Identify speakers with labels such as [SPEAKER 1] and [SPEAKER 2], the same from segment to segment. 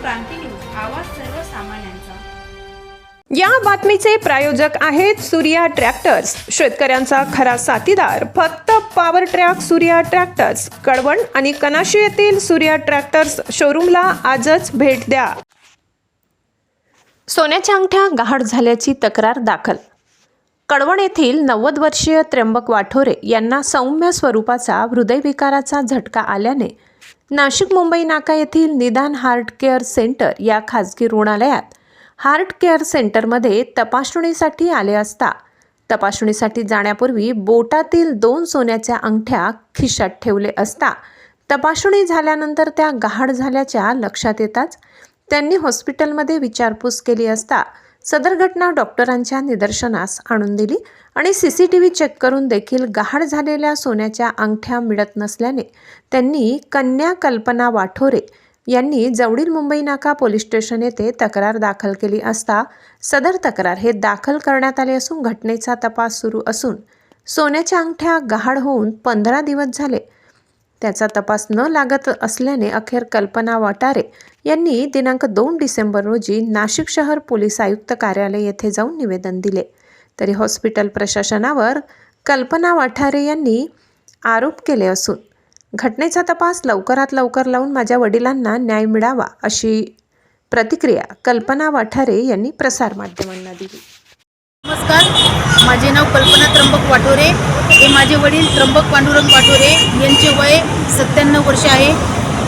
[SPEAKER 1] क्रांती news, आवाज सर्वसामान्यांचा।
[SPEAKER 2] या बातमीचे प्रायोजक आहेत सूर्या ट्रॅक्टर्स, शेतकऱ्यांचा खरा साथीदार फक्त power track Surya tractors, Kalwan आणि कनाशी येथील सूर्या ट्रॅक्टर्स शोरूमला आजच भेट द्या। सोन्याच्या अंगठ्या गहाळ झाल्याची तक्रार दाखल। कळवण येथील 90 वर्षीय त्र्यंबक वाठोरे यांना सौम्य स्वरूपाचा हृदयविकाराचा झटका आल्याने नाशिक मुंबई नाका येथील निदान हार्ट केअर सेंटर या खाजगी रुग्णालयात हार्ट केअर सेंटरमध्ये तपासणीसाठी आले असता तपासणीसाठी जाण्यापूर्वी बोटातील 2 सोन्याच्या अंगठ्या खिशात ठेवले असता तपासणी झाल्यानंतर त्या गहाळ झाल्याच्या लक्षात येताच त्यांनी हॉस्पिटलमध्ये विचारपूस केली असता सदर घटना डॉक्टरांच्या निदर्शनास आणून दिली आणि CCTV चेक करून देखील गहाळ झालेल्या सोन्याच्या अंगठ्या मिळत नसल्याने त्यांनी कन्या कल्पना वाठोरे यांनी जवळील मुंबई नाका पोलीस स्टेशन येथे तक्रार दाखल केली असता सदर तक्रार हे दाखल करण्यात आले असून घटनेचा तपास सुरू असून सोन्याच्या अंगठ्या गहाळ होऊन 15 दिवस झाले त्याचा तपास न लागत असल्याने अखेर कल्पना वाठारे यांनी दिनांक 2 डिसेंबर रोजी नाशिक शहर पोलीस आयुक्त कार्यालय येथे जाऊन निवेदन दिले। तरी हॉस्पिटल प्रशासनावर कल्पना वाठारे यांनी आरोप केले असून घटनेचा तपास लवकरात लवकर लावून माझ्या वडिलांना न्याय मिळावा अशी प्रतिक्रिया कल्पना वाठारे यांनी प्रसारमाध्यमांना दिली।
[SPEAKER 3] नमस्कार, माझे नाव कल्पना त्र्यंबक वाठोरे। हे माझे वडील त्र्यंबक पांडुरंग वाठोरे यांचे वय 97 वर्ष आहे।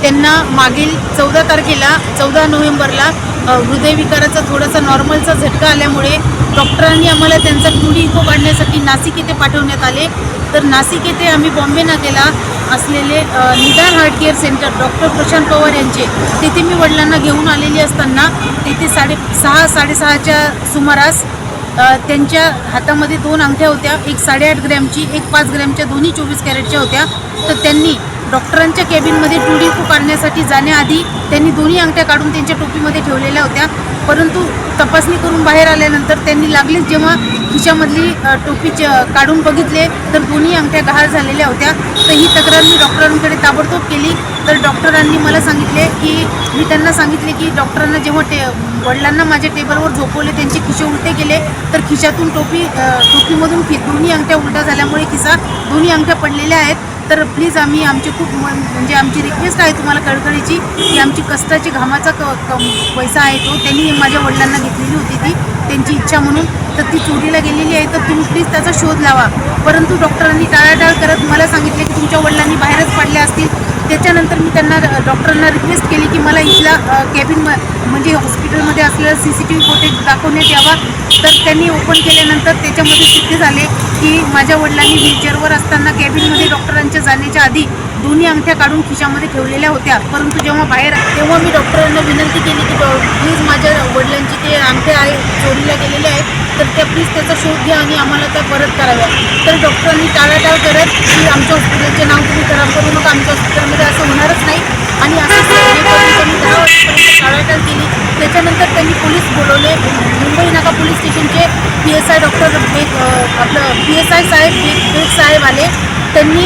[SPEAKER 3] त्यांना मागील 14 नोव्हेंबरला हृदयविकाराचा थोडासा नॉर्मलचा झटका आल्यामुळे डॉक्टरांनी आम्हाला त्यांचा 2D इको काढण्यासाठी नाशिक येथे पाठवण्यात आले। तर नाशिक येथे आम्ही बॉम्बे नाक्याला असलेले निदान heart care centre doctor Prashant Pawar यांचे तिथे मी वडिलांना घेऊन आलेली असताना तिथे 6:30च्या सुमारास त्यांच्या हातामध्ये 2 अंगठ्या होत्या, एक 8.5 ग्रॅमची, एक 5 ग्रॅमच्या, दोन्ही 24 कॅरेटच्या होत्या। तर त्यांनी डॉक्टरांच्या केबिनमध्ये 2D इको काढण्यासाठी जाण्याआधी त्यांनी दोन्ही अंगठ्या काढून त्यांच्या टोपीमध्ये ठेवलेल्या होत्या। परंतु तपासणी करून बाहेर आल्यानंतर त्यांनी लागलीच जेव्हा खिशामधली टोपी काढून बघितले तर दोन्ही अंगठ्या गहाळ झालेल्या होत्या। तर ही तक्रार मी डॉक्टरांकडे ताबडतोब केली। तर डॉक्टरांनी मला सांगितले की मी त्यांना सांगितले की डॉक्टरांना जेव्हा वडिलांना माझ्या टेबलवर झोपवले त्यांचे खिसे उलटे केले तर खिशातून टोपीमधून दोन्ही अंगठ्या उलट्या झाल्यामुळे दोन्ही अंगठ्या पडलेल्या आहेत। तर प्लीज आम्ही आमची खूप म्हणजे आमची रिक्वेस्ट आहे तुम्हाला कळकळीची की आमची कष्टाची घामाचा पैसा आहे तो त्यांनी माझ्या वडिलांना घेतलेली होती ती त्यांची इच्छा म्हणून, तर ती चोरीला गेलेली आहे। तर तुम्ही प्लीज त्याचा शोध लावा। परंतु डॉक्टरांनी टाळाटाळ करत मला सांगितले की तुमच्या वडिलांनी बाहेरच पडल्या असतील। त्याच्यानंतर मी त्यांना डॉक्टरांना रिक्वेस्ट केली की मला इथला कॅबिन म्हणजे हॉस्पिटलमध्ये असलेला CCTV फुटेज दाखवण्यात यावा। तर त्यांनी ओपन केल्यानंतर त्याच्यामध्ये सिद्ध झाले की माझ्या वडिलांनी व्हीलचेअरवर असताना कॅबिनमध्ये डॉक्टरांच्या जाण्याच्या आधी दोन्ही अंगठ्या काढून खिशामध्ये ठेवलेल्या होत्या। परंतु जेव्हा बाहेर तेव्हा मी डॉक्टरांना विनंती केली की प्लीज माझ्या वडिलांची ते अंगठ्या आहे चोरीला गेलेले आहेत तर त्या प्लीज त्याचा शोध घ्या आणि आम्हाला त्या परत कराव्या। तर डॉक्टरांनी टाळाटाळ करत की आमच्या हॉस्पिटलचे नाव तुम्ही खराब करू नका, आमच्या हॉस्पिटलमध्ये असं होणारच नाही आणि असं त्यांनी 10 वाजेपर्यंत टाळाटाळ केली। त्याच्यानंतर त्यांनी पोलीस बोलवले, मुंबई नाका पोलीस स्टेशनचे PSI डॉक्टर PSI साहेब आले। त्यांनी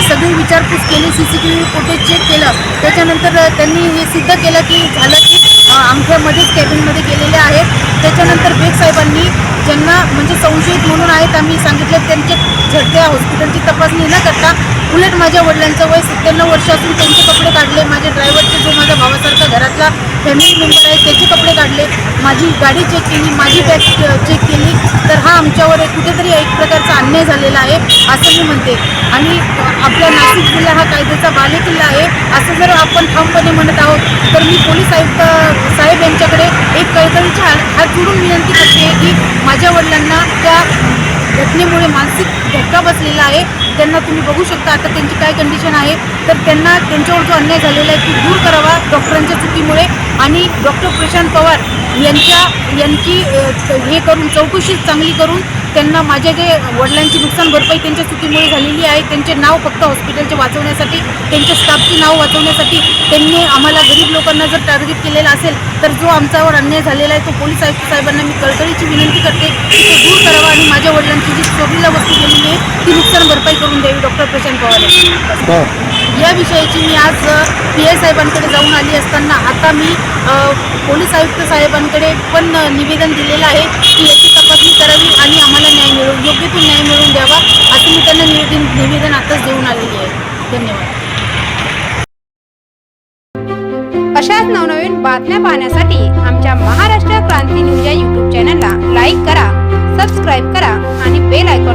[SPEAKER 3] सगळी विचारपूस केली, CCTV फुटेज चेक केलं। त्याच्यानंतर त्यांनी हे सिद्ध केलं की झालं की अंगठ्यामध्येच कॅबिनमध्ये गेलेल्या आहेत। त्याच्यानंतर बेग साहेबांनी ज्यांना म्हणजे संशयित म्हणून आहेत आम्ही सांगितलं त्यांच्या झडत्या हॉस्पिटलची तपासणी न करता उलट माझ्या वडिलांचं वय 97 वर्ष असून त्यांचे कपडे काढले, माझ्या ड्रायव्हरचे जो माझ्या भावासारखा घरातला फॅमिली मेंबर आहे त्याचे कपडे काढले, माझी गाडी चेक केली, माझी बॅग चेक केली। तर हा आमच्यावर कुठेतरी एक प्रकारचा अन्याय झालेला आहे असं मी म्हणते। आणि आपला नाशिक जिल्हा हा कायद्याचा बालेकिल्ला आहे असं जर आपण ठामपणे म्हणत आहोत तर मी पोलीस आयुक्त साहेब यांच्याकडे एक कळकळीची हात जोडून विनंती करते की माझ्या वडिलांना त्या घटनेमुळे मानसिक धक्का बसलेला आहे। त्यांना तुम्ही बघू शकता आता त्यांची काय कंडिशन आहे। तर त्यांना त्यांच्यावर जो अन्याय झालेला आहे ती दूर करावा डॉक्टरांच्या चुकीमुळे आणि डॉक्टर प्रशांत पवार यांची हे करून चौकशी चांगली करून त्यांना माझ्या जे वडिलांची नुकसान भरपाई त्यांच्या चुकीमुळे झालेली आहे त्यांचे नाव फक्त हॉस्पिटलचे वाचवण्यासाठी त्यांच्या स्टाफची नाव वाचवण्यासाठी त्यांनी आम्हाला गरीब लोकांना जर टार्गेट केलेलं असेल तर जो आमच्यावर अन्याय झालेला आहे तो पोलीस आयुक्त साहेबांना मी कळकळीची विनंती करते की तो दूर करावा आणि माझ्या वडिलांची जी चोरीला वस्तू गेलेली आहे ती नुकसान भरपाई करून द्यावी डॉक्टर प्रशांत पवार यांनी। या विषयाची मी आज PI साहेबांकडे जाऊन आली असताना आता मी पोलीस आयुक्त साहेबांकडे पण निवेदन दिलेलं आहे की याची तपासणी करावी आणि आम्हाला न्याय मिळवून योग्य तो न्याय मिळवून द्यावा असं मी त्यांना निवेदन आताच देऊन आलेली आहे. धन्यवाद.
[SPEAKER 1] अशाच नवनवीन बातम्या पाहण्यासाठी आमच्या महाराष्ट्र क्रांती न्यूज या यूट्यूब चॅनलला लाईक करा, सबस्क्राईब करा आणि बेल आयकॉन